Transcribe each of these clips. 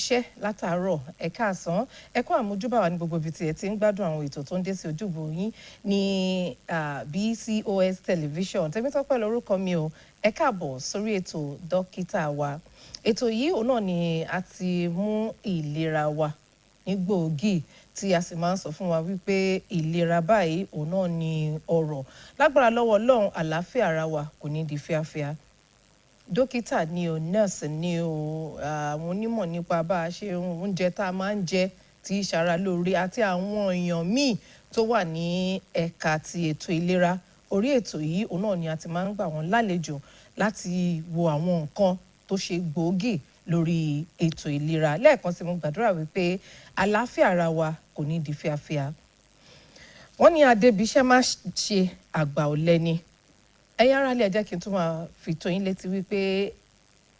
iṣẹ́ látàárọ̀ ẹ káàsán ẹ kú àmójúbà wa ní gbogbo ibi tí ẹ ti ń gbádùn àwọn ètò tó ń dé sí ojúbọ yín ní BCOS television Tèmítọ́pẹ́ lórúkọ mi o ẹ káàbọ̀ sórí ètò Dokita Wa. Ètò yìí òun náà ni a ti mú ìlera wa ní gbòógì tí a sì máa ń sọ fún wa wípé ìlera báyìí òun náà ni ọrọ̀. Lágbára lọ́wọ́ Ọlọ́run àlàáfíà ara wa kò ní di fíafíà. Dókítà ni o, nurse ni o, àwọn onímọ̀ nípa bá a ṣe oúnjẹ tá a máa ń jẹ tí ìṣara lóore àti àwọn èèyàn míì tó wà ní ẹ̀ka ti ètò ìlera. Orí ètò yìí òun náà ni a ti máa ń gbà wọ́n lálejò láti wo àwọn nǹkan tó ṣe gbòógì lórí ètò ìlera. Lẹ́ẹ̀kan sí mo gbàdúrà wípé àlàáfíà ara wa kò ní di fíafíà. Wọ́n ní adébíṣẹ́ má ṣe àgbà ọ̀lẹ ni. Ẹ̀yin ará ilé ẹ jẹ́ kí n tún máa fi tó yín létí wípé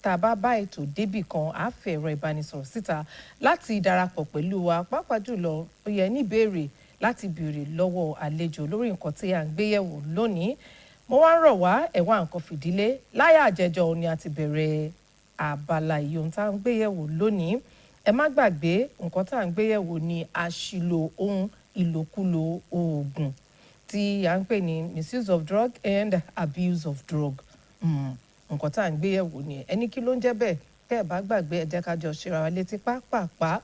tá a bá bá ètò débì kan á fi ẹ̀rọ ìbánisọ̀rọ̀ síta láti darapọ̀ pẹ̀lú wa, pàápàá jùlọ ó yẹ ní ìbéèrè láti béèrè lọ́wọ́ àlejò lórí nǹkan tí à ń gbé yẹ̀wò lónìí. Mo wá ń rọ̀ wá ẹ wá nǹkan fìdílé. Láyà àjẹjọ ni a ti bẹ̀rẹ̀ abala yìí ohun tá à ń gbé yẹ̀wò lónìí. Ẹ má gbàgbé nǹkan tá à ń gbé yẹ̀wò ni àṣìlò ohun ìlòkulò oògùn tí à ń pè ní misuse of drug and abuse of drug. Nǹkan tá à ń gbé yẹ̀wò ni ẹni kí ló ń jẹ́ bẹ́ẹ̀ tẹ́ ẹ bá gbàgbé ẹ jẹ́ ká jọ ṣe ra wa létí pápápá.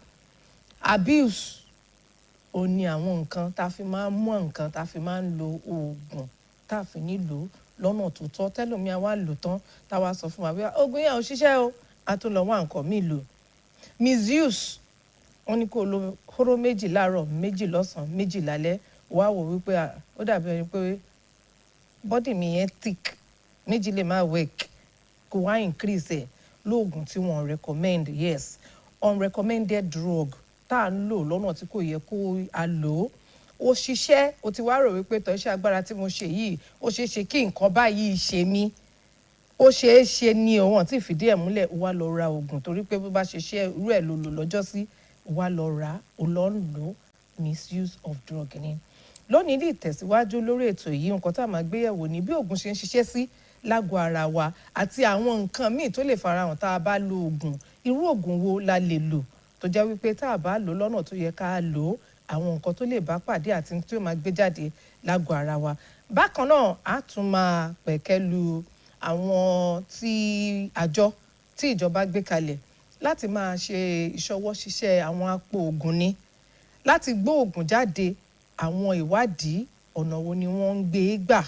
Abuse ó ní àwọn nǹkan tá a fi máa ń mú nǹkan tá a fi máa ń lo oògùn tá a fi nílò lọ́nà tó tọ́ tẹ́lòmíà wá lò tán tá a wá sọ fún wa bí oògùn yẹn ò ṣiṣẹ́ o a tún lọ wá nǹkan míì lò. Misuse wọ́n ní kó lo hóró méjì láàárọ̀ méjì lọ́sàn-án méjì lálẹ́ wá wò wípé ó dàbí ẹni pé bọ́dì mi yẹn thick méjì lè má work kó wá increase ẹ̀ lóògùn tí wọ́n recommend. Yes, unrecommended drug tá à ń lò lọ́nà tí kò yẹ kó a lò ó ṣiṣẹ́ o ti wá rò wípé tọ́ iṣẹ́ agbára tí mo ṣe yìí ó ṣeé ṣe kí nǹkan báyìí ṣe mí ó ṣeé ṣe ni òun tí fìdí ẹ̀ múlẹ̀ ó wá lọ ra oògùn torí pé bó bá ṣe ṣe irú ẹ̀ ló lò lọ́jọ́ sí ó wá lọ rà ó lọ ń lò misuse of drug ni. Lónìí ní ìtẹ̀síwájú lórí ètò yìí nǹkan tá a máa gbé yẹ̀wò ni bí oògùn ṣe ń ṣiṣẹ́ sí lágọ̀ọ́ ara wa àti àwọn nǹkan míì tó lè farahàn tá a bá lo oògùn. Irú oògùn wo la lè lò tó jẹ́ wípé tá a bá lò lọ́nà tó yẹ ká lò àwọn nǹkan tó lè bá pàdé àti tí ó máa gbé jáde lágọ̀ọ́ ara wa. Bákan náà a tún máa pẹ̀kẹ́lu àwọn àjọ tí ìjọba gbé kalẹ̀ láti máa ṣe ìṣọwọ́ ṣiṣẹ́ àwọn apò oògùn ni láti gbé oògùn jáde àwọn ìwádìí ọ̀nà wo ni wọ́n ń gbé gbà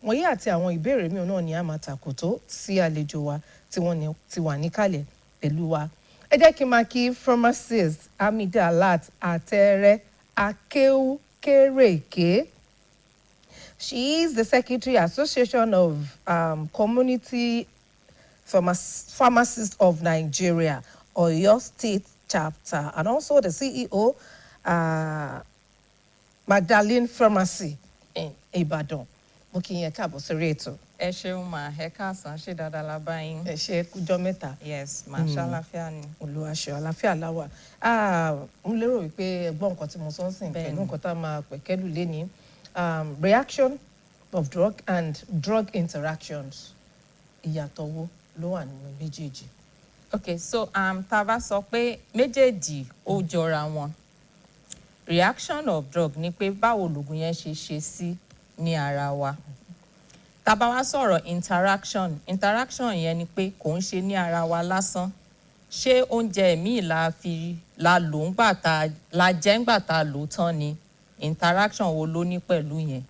wọ̀nyí àti àwọn ìbéèrè mìíràn náà ni a máa tàkòtó sí àlejò wa tí wọ́n ti wà níkàlẹ̀ pẹ̀lú wa. Ẹ jẹ́ kí n máa kí pharmacist Amidalat Àtẹrẹ Akéwúkérèké. She is the Secretary Association of Community Pharmacists of Nigeria, Oyo State Chapter, and also the CEO, Magdalene Pharmacy in Ibadan. Mo kí yín káàbọ̀ sórí ètò. Ẹ ṣeun mà ẹ káàsán ṣe dáadáa la bá yín. Ẹ ṣe kújọ́ mẹ́ta. Yes, mà ṣàlàáfíà ni. Olùwàṣọ àlàáfíà láwà. Mo lérò wípé ẹgbọ́n nǹkan tí mo sọ ń sìn pẹ̀lú nǹkan tá a máa pẹ̀kẹ́lù léni. Reaction of drug and drug interactions. Ìyàtọ̀ wo ló wà nínú méjèèjì? Okay, so tá a bá sọ pé méjèèjì ó jọra wọn. Reaction of drug ni pé báwo lògùn yẹn ṣe sí ní ara wa. Tá bá wá sọ̀rọ̀ interaction yẹn ni pé kò ń ṣe ní ara wa lásán. Ṣé oúnjẹ míì la lò ń gbà la jẹ ń gbà tá lò tán ni interaction wo ló ní pẹ̀lú yẹn.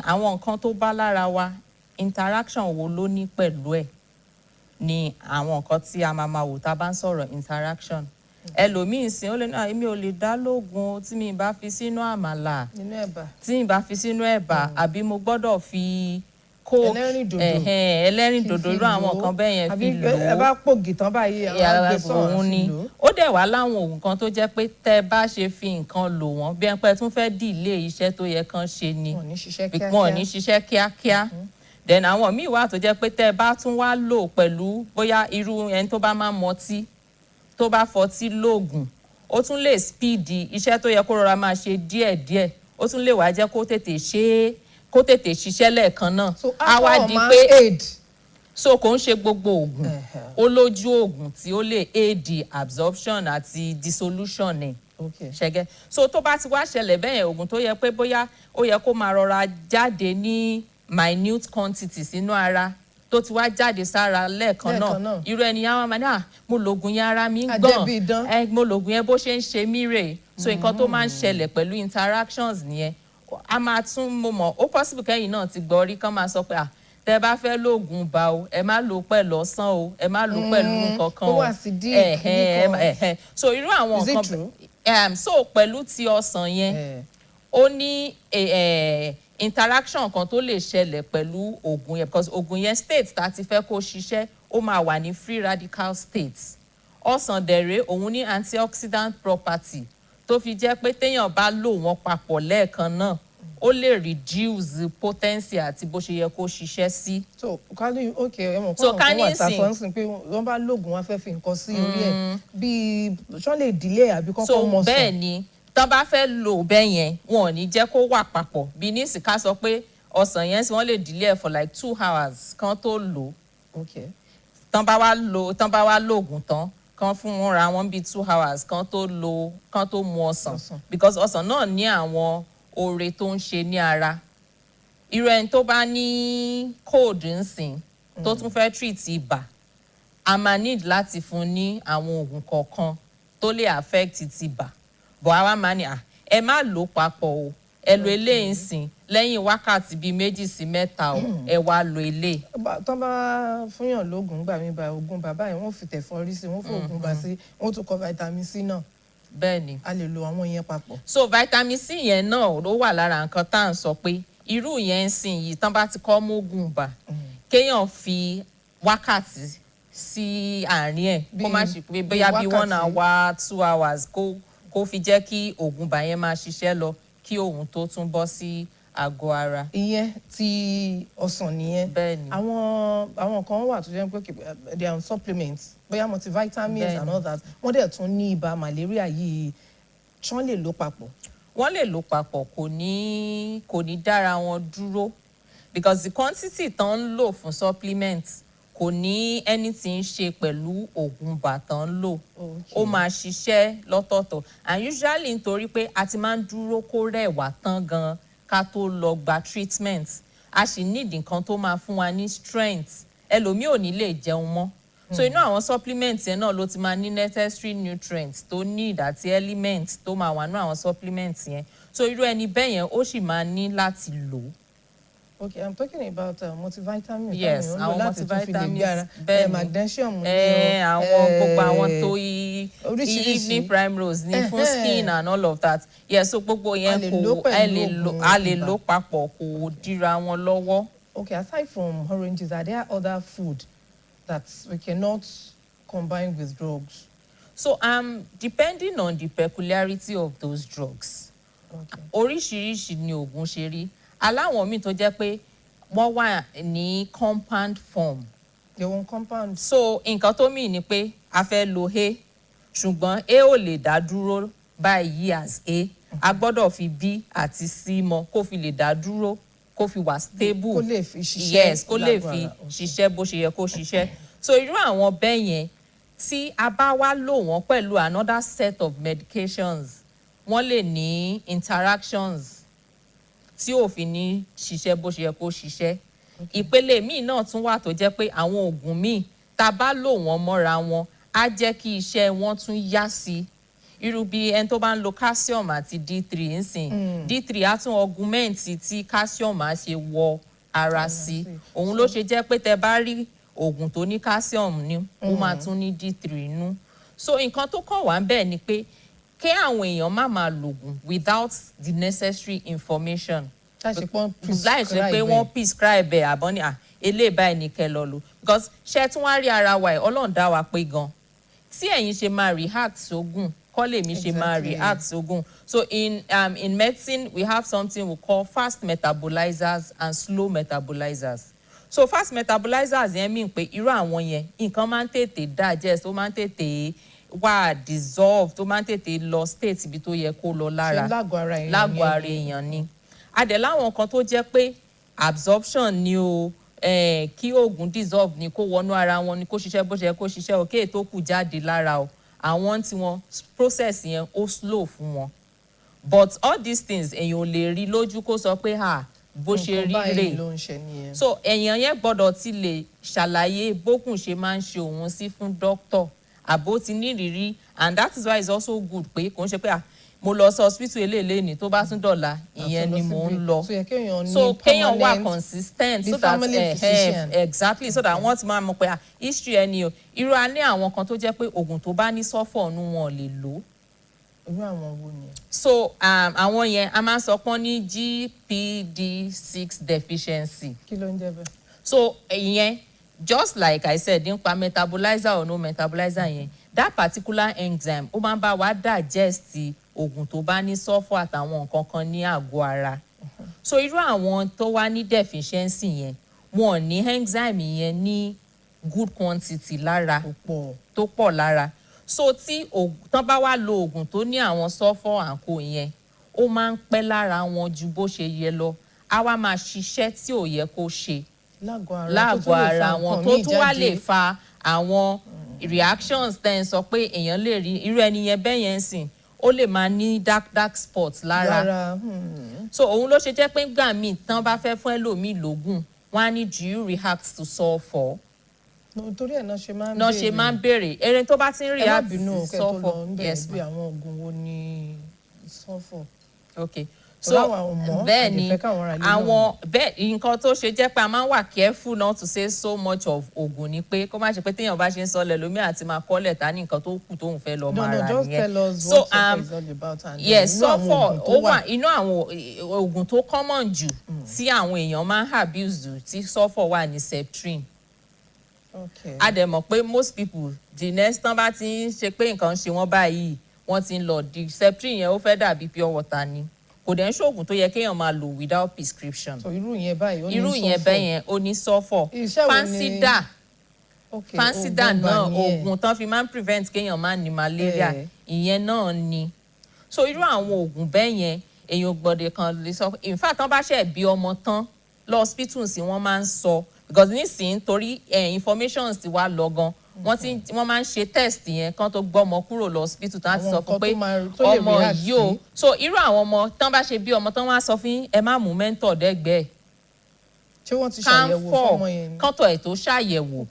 Àwọn nǹkan tó bá lára wa interaction wo ló ní pẹ̀lú ẹ̀ ni àwọn nǹkan tí a máa wò tá bá ń sọ̀rọ̀ interaction. Ẹlòmíì sìn ó lè náà èmi ò lè dá lóògùn tí mi bá fi sínú àmàlà tí mi bá fi sínú ẹ̀bà àbí mo gbọ́dọ̀ fi ẹlẹ́rìndòdò irú àwọn nǹkan bẹ́ẹ̀ yẹn fi lò ó. ẹ bá pògì tán báyìí àwọn àgbẹ̀ sọ̀rọ̀ sí lò ó. Ó dẹ̀ wá láwọn oògùn kan tó jẹ́ pé tẹ́ bá ṣe fi nǹkan lò wọ́n bí ẹn pẹ́ tún fẹ́ dìlé iṣẹ́ tó yẹ kán ṣe ni wọn ò ní ṣiṣẹ́ kíákíá. Then àwọn míì wà tó jẹ́ pé tẹ́ bá tún wá lò pẹ̀lú bóyá irú ẹni tó bá máa ń mọtí tó bá fọtí lóògùn ó tún lè speed iṣẹ́ tó yẹ kó rọra máa ṣe díẹ̀díẹ̀ ó tún lè wá jẹ́ kó tètè ṣiṣẹ́ lẹ́ẹ̀kan náà. So alcohol máa aid so kò ń ṣe gbogbo oògùn ó lójú oògùn tí ó lè aid absorption àti dissolution ni ṣẹgẹ so tó bá ti wá ṣẹlẹ̀ bẹ́ẹ̀ yẹn oògùn tó yẹ pé bóyá ó yẹ kó máa rọra jáde ní minute quantities inú ara tó ti wá jáde sára lẹ́ẹ̀kan náà irú ẹni yẹn wọ́n máa ní mo lògùn yẹn ara mi ń gbọ̀n mo lògùn yẹn bó ṣe ń ṣe mí rèé so nǹkan tó máa ń ṣẹlẹ̀ pẹ̀lú interactions nìyẹn a máa tún mo mọ̀ ó possible kẹ́yìn náà ti gbọ́ rí kán máa sọ pé tẹ́ bá fẹ́ lóògùn bá o ẹ má lò pẹ̀lú ọsán o ẹ má lò pẹ̀lú nǹkan o so irú àwọn nǹkan so pẹ̀lú ti ọsàn yẹn ó ní interaction kan tó lè ṣẹlẹ̀ pẹ̀lú oògùn yẹn because oògùn yẹn state tá a ti fẹ́ kó ṣiṣẹ́ ó máa wà ní free radical state ọsàn dẹ̀rẹ̀ òun ní antioxidant property tó fi jẹ́ pé téèyàn bá lò wọ́n papọ̀ lẹ́ẹ̀kan náà ó lè reduce potency àti bó ṣe yẹ kó ṣiṣẹ́ sí. so kálí ok ẹ mọ̀ fún àwọn kan wà tá a sọ ń sìn pé wọ́n bá lóògùn wọn fẹ́ fi nǹkan sí orí ẹ̀ bíi ṣọ́ lè delay àbí kọ́kọ́ mọ̀ sàn. so bẹ́ẹ̀ ni tán bá fẹ́ lò bẹ́ẹ̀ yẹn wọn ò ní jẹ́ kó wà papọ̀ bí ní ìsìnká sọ pé ọsàn yẹn sì wọ́n lè delay for like 2 hours kan tó lò. ok tán bá wá lóògùn tán kan fún wọn ra wọn bíi 2 hours kan tó mu ọsàn because ọsàn náà ní àwọn oore tó ń ṣe ní ara irú ẹni tó bá ní cold nsìn tó tún fẹ́ treat ibà a máa need láti fún ní àwọn oògùn kọ̀ọ̀kan tó lè affect tibà bọ̀ àwa máa ní ẹ má lò papọ̀ o ẹ lo eléyìí nsìn lẹ́yìn wákàtí bíi 2 sí 3 o ẹ wá lo eléyìí. tó bá fúnyàn lóògùn gbà mí ba oògùn bàbá yẹn wọ́n fi tẹ̀fọ́rí sí wọ́n fún oògùn bá sí wọ́n tún kọ vitamin C náà. bẹ́ẹ̀ni a lè lo àwọn yẹn papọ̀. so vitamin C yẹn náà ló wà lára nǹkan tá à ń sọ pé irú yẹn ń sìn yìí tán bá ti kọ́ mógùn bà kéèyàn fi wákàtí sí àárín ẹ̀ kó má ṣe pé bóyá bí 1 hour 2 hours kó fi jẹ́ kí oògùn bà yẹn máa ṣiṣẹ́ lọ kí òun tó tún bọ́ sí àgọ́ ara. ìyẹn ti ọsàn nìyẹn. bẹ́ẹ̀ni àwọn kan wà tó jẹ́ pé they are supplements bóyá multivitamins and all that wọ́n dẹ̀ tún ní ibà malaria yìí tí wọ́n lè lò papọ̀. wọ́n lè lò papọ̀ kò ní dára wọn dúró because the quantity tán ń lò fún supplements kò ní anything ṣe pẹ̀lú oògùn bà tán ń lò ó máa ṣiṣẹ́ lọ́tọ̀ọ̀tọ̀ and usually nítorí pé a ti máa ń dúró kó rẹ̀ wá tán gan ká tó lọ gba treatment a sì need nǹkan tó máa fún wa ní strength ẹlòmíì ò ní lè jẹun mọ́ so inú àwọn supplements yẹn náà ló ti máa ní necessary nutrients tó need àti elements tó máa wà nínú àwọn supplements yẹn so irú ẹni bẹ́ẹ̀ yẹn ó sì máa ní láti lò. Okay, I'm talking about multivitamins. Yes, àwọn multivitamins bẹ́ẹ̀ magnesium ní àwọn gbogbo àwọn tó evening primrose ní fún skin and all of that. Yes, so gbogbo yẹn a lè lò papọ̀ kò dira wọn lọ́wọ́. Okay, aside from oranges, are there other food that we cannot combine with drugs? So depending on the peculiarity of those drugs. Okay. Oríṣiríṣi ni oògùn ṣe rí. Aláwọn míì tó jẹ́ pé wọ́n wà ní compound form. They won't compound. So nǹkan tó mì ní pé a fẹ́ lo A ṣùgbọ́n A ò lè dá dúró báyìí as A gbọ́dọ̀ fi B àti C mọ́ kó fi lè dá dúró kó fi wà stable. Kó lè fi ṣiṣẹ́. Yes, kó lè fi ṣiṣẹ́ bó ṣe yẹ kó ṣiṣẹ́. So irú àwọn bẹ́ẹ̀ yẹn tí a bá wá lò wọ́n pẹ̀lú another set of medications wọ́n lè ní interactions tí ò fi ní ṣiṣẹ́ bó ṣe yẹ kó ṣiṣẹ́. Ìpele míì náà tún wà tó jẹ́ pé àwọn oògùn míì tá a bá lò wọ́n mọ́ra wọn á jẹ́ kí iṣẹ́ wọn tún yá sí i. Irú bí ẹni tó bá ń lo calcium àti D3 nsìn D3 á tún augment tí calcium á ṣe wọ ara sí i. Òun ló ṣe jẹ́ pé tẹ bá rí oògùn tó ní calcium ní ó máa tún ní D3 nú. So nǹkan tó kàn wá ń bẹ̀ ni pé kí àwọn èèyàn má máa lògùn without the necessary information. láì ṣe pé wọ́n prescribe ẹ̀ àbọ̀ ní eléyìí báyìí ní kẹ́ lọ lò because ṣé tí wọ́n á rí ara wa ẹ̀ Ọlọ́run dá wa pé gan tí ẹ̀yin ṣe máa react sógùn kọ́ lèmi ṣe máa react sógùn. So in medicine we have something we call fast metabolizers and slow metabolizers. So fast metabolizers yẹn mean pé irú àwọn yẹn nǹkan máa ń tètè digest ó máa ń tètè wà dissolve tó máa ń tètè lọ state ibi tó yẹ kó lọ lára lágọ̀ọ́ ara èèyàn ni. Adẹ̀ láwọn kan tó jẹ́ pé absorption ni o kí oògùn dissolve ni kó wọnú ara wọn ni kó ṣiṣẹ́ bó ṣe yẹ kó ṣiṣẹ́ òkè tó kù jáde lára o àwọn tí wọn process yẹn ó slow fún wọn but all these things èèyàn ò lè rí lójú kó sọ pé bó ṣe rí rè so èèyàn yẹn gbọ́dọ̀ ti lè ṣàlàyé bókùn ṣe máa ń ṣe òun sí fún doctor àbó ti ní ìrírí and that is why it's also good pé kò ń ṣe pé mo lọ sí hospital eléèlé ni tó bá tún dọ̀la ìyẹn ni mò ń lọ so kéèyàn wà consistent so that exactly so that wọ́n ti máa mọ̀ pé history ẹni o irú a ní àwọn kan tó jẹ́ pé oògùn tó bá ní sulfur nú wọn ò lè lò. irú àwọn wo ni. so àwọn yẹn a máa ń sọ pọ́n ní GPD6 deficiency. kí ló ń jẹ́ bẹ́ẹ̀. so ìyẹn just like I said nípa metabolizer or no metabolizer yẹn that particular enzyme ó máa ń bá wa digest oògùn tó bá ní sulfur àtàwọn nǹkan kan ní àgọ́ ara so irú àwọn tó wá ní deficiency yẹn wọn ò ní enzyme yẹn ní good quantity lára tó pọ̀ lára so tí tán bá wá lo oògùn tó ní àwọn sulfur àǹkó yẹn ó máa ń pẹ́ lára wọn ju bó ṣe yẹ lọ á wá máa ṣiṣẹ́ tí ò yẹ kó ṣe lágọ̀ọ́ ara wọn tó tún wá lè fa àwọn reactions tẹ́ ń sọ pé èèyàn lè rí irú ẹni yẹn bẹ́ẹ̀ yẹn sìn ó lè máa ní dark spots lára so òun ló ṣe jẹ́ pé gbà míì tán bá fẹ́ fún ẹlòmíì lógún wọ́n á ní do you react to sulfur. torí ẹ̀ náà ṣe máa ń béèrè eré tó bá ti ń react to sulfur yes bí àwọn oògùn wo ni sulfur. okay so bẹ́ẹ̀ ni àwọn bẹ́ẹ̀ nǹkan tó ṣe jẹ́ pé a máa ń wà careful not to say so much of oògùn ni pé kó má ṣe pé téèyàn bá ṣe ń sọ lẹ́lòmíì àti máa kọ́lẹ̀ ta ní nǹkan tó kù tóun fẹ́ lọ máa rà nìyẹn. just tell us what sulfur is all about and yes sulfur ó wà inú àwọn oògùn tó common jù tí àwọn èèyàn máa ń abuse jù tí sulfur wà ní septrin. a dẹ̀ mọ̀ pé most people the next tán bá ti ń ṣe pé nǹkan ṣe wọ́n báyìí wọ́n ti ń lọ di septrin yẹn ó fẹ́ dàbí pure water ni kò dẹ̀ ń ṣoògùn tó yẹ kéèyàn máa lò without prescription. so irú yẹn báyìí ó ní sulfur. irú yẹn bẹ́ẹ̀ yẹn ó ní sulfur. fansida náà oògùn tán fi máa ń prevent kéèyàn máa ní malaria ìyẹn náà ni. so irú àwọn oògùn bẹ́ẹ̀ yẹn èèyàn gbọ́dọ̀ kan lè sọ in fact tán bá ṣe bí ọmọ tán lọ hospital sí wọ́n máa ń sọ because nísìnyí torí information ti wá lọ gan wọ́n máa ń ṣe test yẹn kán tó gbọ́ ọmọ kúrò lọ hospital tán á ti sọ fún pé ọmọ yìí o so irú àwọn ọmọ tán bá ṣe bí ọmọ tán wá sọ fún ẹ má mú mentor dẹ́gbẹ̀ẹ́ ṣé wọ́n ti ṣàyẹ̀wò fọ́mọ yẹn ni kọ́tọ̀ ẹ̀ tó ṣàyẹ̀wò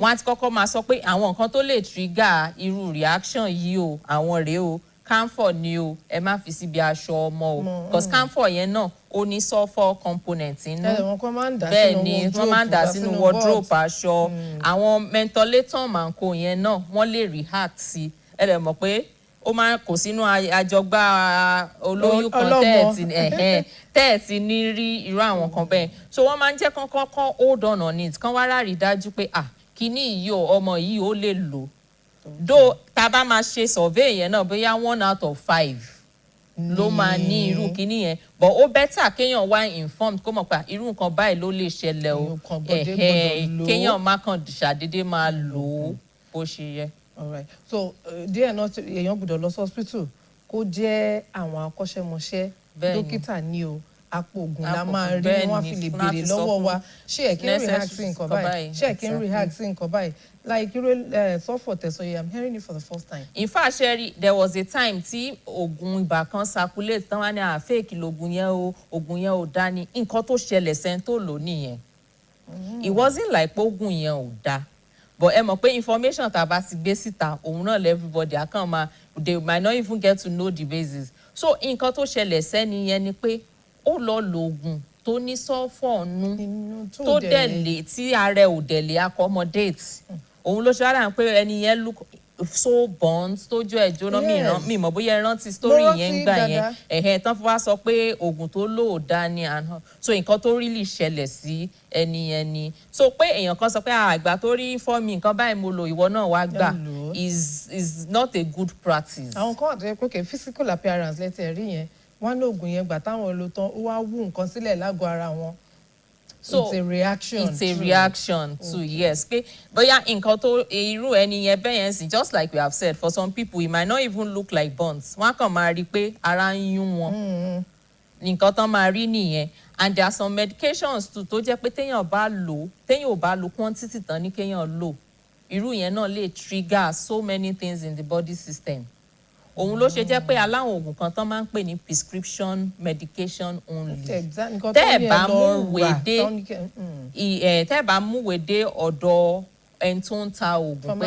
wọ́n á ti kọ́kọ́ máa sọ pé àwọn nǹkan tó lè trigger irú reaction yìí o àwọn rèé o camphor ni o ẹ má fi síbi aṣọ ọmọ o because camphor yẹn náà ó ní sulfur component inú bẹ́ẹ̀ ni wọ́n máa ń dà sínú wardrobe aṣọ àwọn mentholatum àǹkó yẹn náà wọ́n lè react sí ẹ lè mọ̀ pé ó máa kò sínú àjọgbá olóyún kan tẹ́ẹ̀tì ní rí irú àwọn kan bẹ́ẹ̀ so wọ́n máa ń jẹ́ kọ́kọ́ hold on it kán wá rárí dájú pé kíní yìí ọmọ yìí ó lè lò though tá a bá máa ṣe survey yẹn náà bóyá 1 out of 5 ló máa ní irú kíní yẹn but ó better kéèyàn wá informed kó mọ̀ pé irú nǹkan báyìí ló lè ṣẹlẹ̀ o kéèyàn má kàn ṣàdédé máa lò ó bó ṣe yẹ. Alright. So díẹ̀ náà èèyàn gbọ́dọ̀ lọ sí hospital kó jẹ́ àwọn akọ́ṣẹ́mọṣẹ́ dókítà ní o àpò oògùn la máa rí wọ́n fi lè béèrè lọ́wọ́ wa ṣé ẹ̀ kí n react sí nǹkan báyìí ṣé ẹ̀ kí n react sí nǹkan báyìí like irú sulfur tẹ̀sán yẹn I'm hearing it for the first time. In fact Sherry, there was a time tí oògùn ibà kan circulate tán wá ní fake lóògùn yẹn o oògùn yẹn ò dá ní nǹkan tó ṣẹlẹ̀ sẹ́ni tó lò nìyẹn it wasn't like oògùn yẹn ò dá but ẹ mọ̀ pé information tá a bá ti gbé síta òun náà lè everybody àkàn máa they might not even get to know the basis so nǹkan tó ṣẹlẹ̀ sẹ́ni yẹn ni pé ó lọ lo oògùn tó ní sulfur nú tó dẹ̀ lè tí ara ẹ̀ ò dẹ̀ lè accommodate òun ló ṣe ara pé ẹni yẹn look so burnt tójú ẹ̀ jóná mi mọ̀ bóyá ẹ rántí story yẹn gbà yẹn tán fi wá sọ pé oògùn tó lò ó dání so nǹkan tó really ṣẹlẹ̀ sí ẹni yẹn ni so pé èèyàn kan sọ pé àgbà tó rí fọ́ mi nǹkan báyìí mo lò ìwọ náà wá gbà is not a good practice. àwọn kan àti pé physical appearance lẹ́tẹ̀ rí yẹn wọ́n ní oògùn yẹn gbà táwọn lò tán ó wá wú nǹkan sílẹ̀ lágọ̀ọ́ ara wọn. So it's a reaction to yes pé bóyá nǹkan tó irú ẹni yẹn bẹ́ẹ̀ yẹn sì just like we have said for some people it might not even look like burns wọ́n kàn máa rí pé ara ń yún wọn nǹkan tán máa rí nìyẹn and there are some medications too tó jẹ́ pé téèyàn ò bá lò quantity tán ní kéèyàn lò irú yẹn náà lè trigger so many things in the body system. Òun ló ṣe jẹ́ pé aláwọn oògùn kan tán máa ń pè ní prescription medication only. Tẹ́ ẹ̀ bá múwèé dé ọ̀dọ̀ ẹni tó ń ta oògùn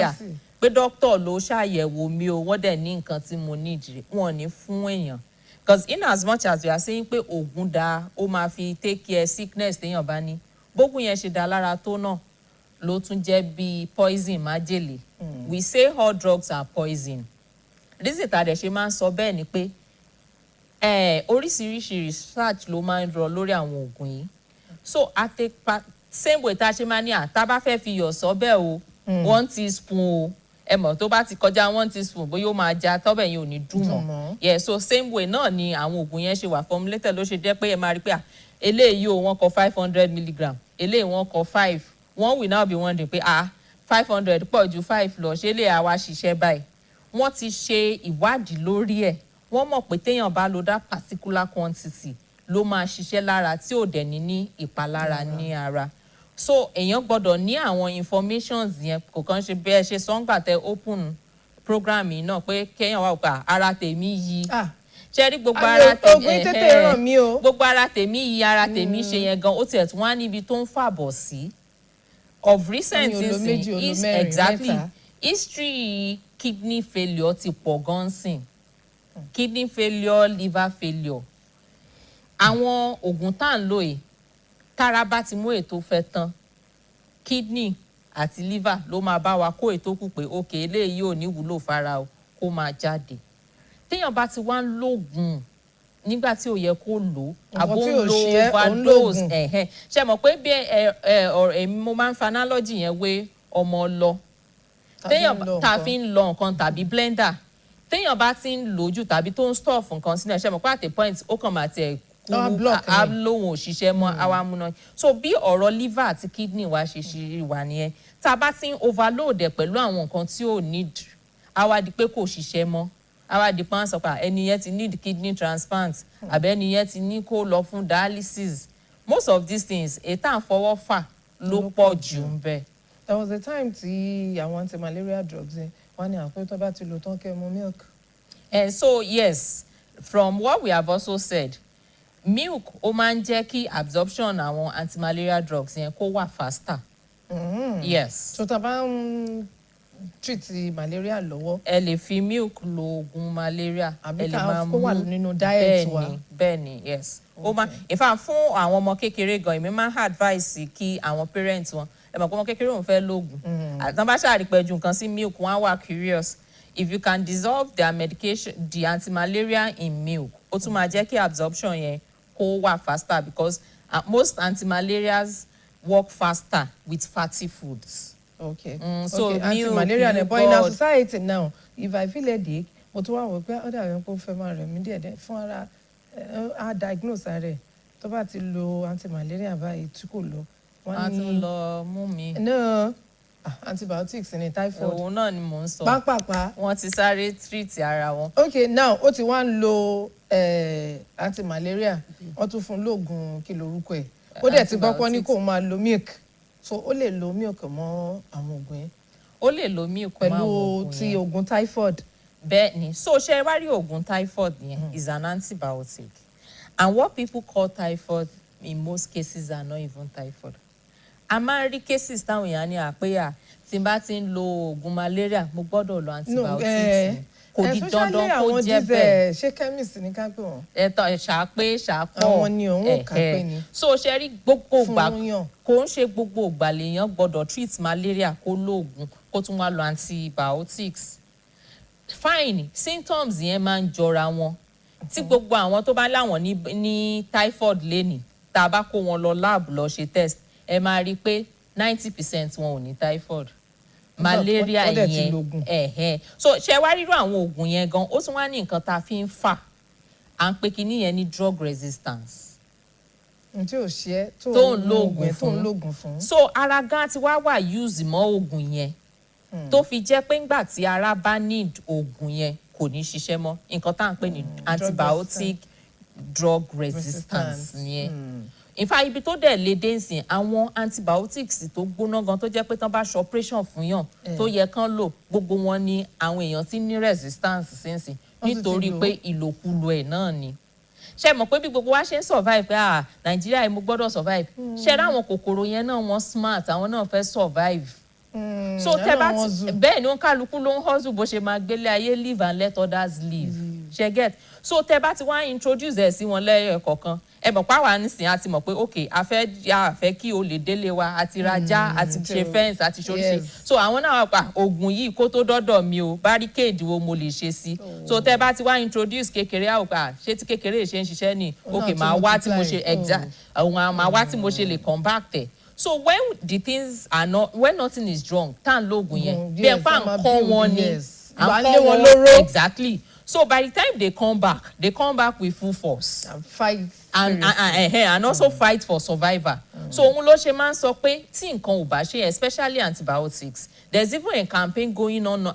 pé dókítà ló ṣàyẹ̀wò mi o wọ́n dẹ̀ ní nǹkan tí mo ní ìdí wọn ò ní fún èèyàn. Because in as much as we are saying pé oògùn dáa ó máa fi take care sickness téèyàn bá ní bógùn yẹn ṣe dá lára tó náà ló tún jẹ́ bí poison májèlé. We say all drugs are poison. Reason tá a dẹ̀ ṣe máa ń sọ bẹ́ẹ̀ ni pé oríṣiríṣi research ló máa ń rọ lórí àwọn oògùn yìí. So same way tá a ṣe máa ní tá a bá fẹ́ fi iyọ̀ sọ́bẹ̀ o 1 teaspoon o ẹ mọ̀ tó bá ti kọjá 1 teaspoon bóyá ó máa já tọ́bẹ̀ yẹn ò ní dùn mọ́. Yeah, so same way náà ni àwọn oògùn yẹn ṣe wà formulated ló ṣe jẹ́ pé ẹ máa rí pé eléyìí o wọ́n kọ 500 milligram eléyìí wọ́n kọ 5 one will now be wondering pé 500 pọ̀ ju 5 lọ ṣé lè àwa ṣiṣẹ́ báyìí. Wọ́n ti ṣe ìwádìí lórí ẹ̀ wọ́n mọ̀ pé téèyàn bá lo that particular quantity ló máa ṣiṣẹ́ lára tí ò dẹ̀ ní ìpalára ní ara. So èèyàn gbọ́dọ̀ ní àwọn informations yẹn kò kàn ṣe bẹ́ẹ̀ ṣe sọ́ngbà tẹ open program yìí náà pé kéèyàn wà pa ara tèmi yí ṣe rí gbogbo ara tèmi gbogbo ara tèmi yí ara tèmi ṣe yẹn gan ó tiẹ̀ tún wá níbi tó ń fàbọ̀ sí. Of recent is exactly history kidney failure ti pọ̀ gan sìn kidney failure liver failure àwọn oògùn tá à ń lò yìí tára bá ti mú ètò fẹ́ tán kidney àti liver ló máa bá wa kó ètò kù pé ok eléyìí ò ní wúlò fara o kó máa jáde. Téèyàn bá ti wá ń lògùn nígbà tí ò yẹ kó lò àbó ń lo overdose ṣe mọ̀ pé bí mo máa ń fa analogy yẹn wé ọmọ lọ téèyàn tá a fi ń lọ nǹkan tàbí blender téèyàn bá ti ń lò jù tàbí tó ń stuff nǹkan sínú ẹ̀ ṣe mọ̀ pé at a point ó kàn máa tiẹ̀ lóhun òṣìṣẹ́ mọ́ àwa múná. So bí ọ̀rọ̀ liver àti kidney wa ṣe ṣe wà nìyẹn tá a bá ti ń overload ẹ̀ pẹ̀lú àwọn nǹkan tí ò need àwa di pé kò ṣiṣẹ́ mọ́ àwa di pé wọ́n sọ pé ẹni yẹn ti need kidney transplant àbí ẹni yẹn ti ní kó lọ fún dialysis. Most of these things ètò àfọwọ́ fà ló pọ̀ jù ń bẹ̀. There was a time tí àwọn anti-malaria drugs wọ́n ní àpò tó bá ti lò tán kẹ́ mu milk. And so yes, from what we have also said milk ó máa ń jẹ́ kí absorption àwọn anti-malaria drugs yẹn kó wà faster. Yes. So tá a bá ń treat malaria lọ́wọ́. ẹ lè fi milk lo oògùn malaria. àbí ká kó wà nínú diet wa. bẹ́ẹ̀ni yes. ó máa in fact fún àwọn ọmọ kékeré gan èmi máa ń advice kí àwọn parents wọn ẹ mọ̀ pé ọmọ kékeré òun fẹ́ lóògùn. àtàn bá ṣàrípẹ̀jù nǹkan sí milk wọn á wà curious. If you can dissolve their medication the anti-malaria in milk ó tún máa jẹ́ kí absorption yẹn kó wà faster because most anti-malarias work faster with fatty foods. Okay. So okay. milk, Anti-malaria but in our society now if I feel headache mo tún wá wò pé ọ̀dà rẹ̀ kó fẹ́ máa rẹ̀ mí díẹ̀ fún ara a diagnose rẹ̀ tó bá ti lo anti-malaria báyìí tí kò lọ. wọ́n ti lọ mú mi. No antibiotics ní typhoid. òun náà ni mò ń sọ. pápápá. wọ́n ti sáré treat ara wọn. Okay now ó ti wá ń lo anti-malaria wọ́n tún fún lóògùn kí lorúkọ ẹ̀ ó dẹ̀ ti gbọ́ pọ́n ní kó máa lo milk so ó lè lo milk mọ́ àwọn oògùn yẹn. ó lè lo milk mọ́ àwọn oògùn yẹn pẹ̀lú ti oògùn typhoid. bẹ́ẹ̀ ni so ṣe wá rí oògùn typhoid yẹn is an antibiotic and what people call typhoid in most cases are not even typhoid. a máa ń rí cases táwọn èèyàn ní àpéyà tí n bá ti ń lo oògùn malaria mo gbọ́dọ̀ lo antibiotics kò di dandan kó jẹ́ bẹ́ẹ̀. ṣé chemist ní ká pè wọ́n. ẹ̀tọ́ ṣàpé ṣàpọ̀ àwọn ni òun ò ká pé ni. so ṣe rí gbogbo ìgbà kò ń ṣe gbogbo ìgbà lèèyàn gbọ́dọ̀ treat malaria kó lóògùn kó tún wá lo antibiotics. Fine symptoms yẹn máa ń jọra wọn tí gbogbo àwọn tó bá láwọn ní typhoid lénìí tá a bá kó wọn lọ lab lọ ṣe test ẹ máa rí i pé 90% wọn ò ní typhoid malaria yẹn so ṣe wá rírú àwọn oògùn yẹn gan ó tún wá ní nǹkan tá a fi ń fà à ń pè kíní yẹn ní drug resistance. tí ò ṣe tó ń lóògùn fún so ara gan ti wá wà use mọ́ oògùn yẹn tó fi jẹ́ pé ńgbà tí ara bá need oògùn yẹn kò ní ṣiṣẹ́ mọ́ nǹkan tá à ń pè ní antibiotic drug resistance yẹn. in fact ibi tó dẹ̀ lè dé nsìn àwọn antibiotics tó gbóná gan tó jẹ́ pé tán bá ṣe operation fún yàn tó yẹ kán lò gbogbo wọn ni àwọn èèyàn ti ní resistance sínsìn nítorí pé ìlòkulò ẹ̀ náà ni ṣe mọ̀ pé bí gbogbo wa ṣe ń survive pé Nàìjíríà mo gbọ́dọ̀ survive ṣe ráwọn kòkòrò yẹn náà wọ́n smart àwọn náà fẹ́ survive so tẹ bá bẹ́ẹ̀ ni ó ń kálukú ló ń hustle bó ṣe máa gbélé ayé live and let others live ṣe get so tẹ bá ti wá introduce ẹ̀ sí wọn lẹ́yọ̀kọ̀ọ̀kan ẹ mọ̀ páwa nísìnyí a ti mọ̀ pé ok a fẹ́ kí o lè délé wa àti rajá àti ṣe fence àti ṣoríṣi so àwọn náà pa oògùn yìí kó tó dọ́dọ̀ mi o barricade wo mo lè ṣe sí so tẹ́ bá ti wá introduce kékeré àwòká ṣé tí kékeré ṣe ń ṣiṣẹ́ ni ok màá wá tí mo ṣe exact àwọn màá wá tí mo ṣe lè compact ẹ̀ so when the things are not when nothing is wrong tá à ń lo oògùn yẹn bí ẹ pa ń kọ́ wọn ni à ń kọ́ wọn exactly so by the time they come back with full force and fight and also fight for survival. So òun ló ṣe máa ń sọ pé tí nǹkan ò bá ṣe especially antibiotics there's even a campaign going on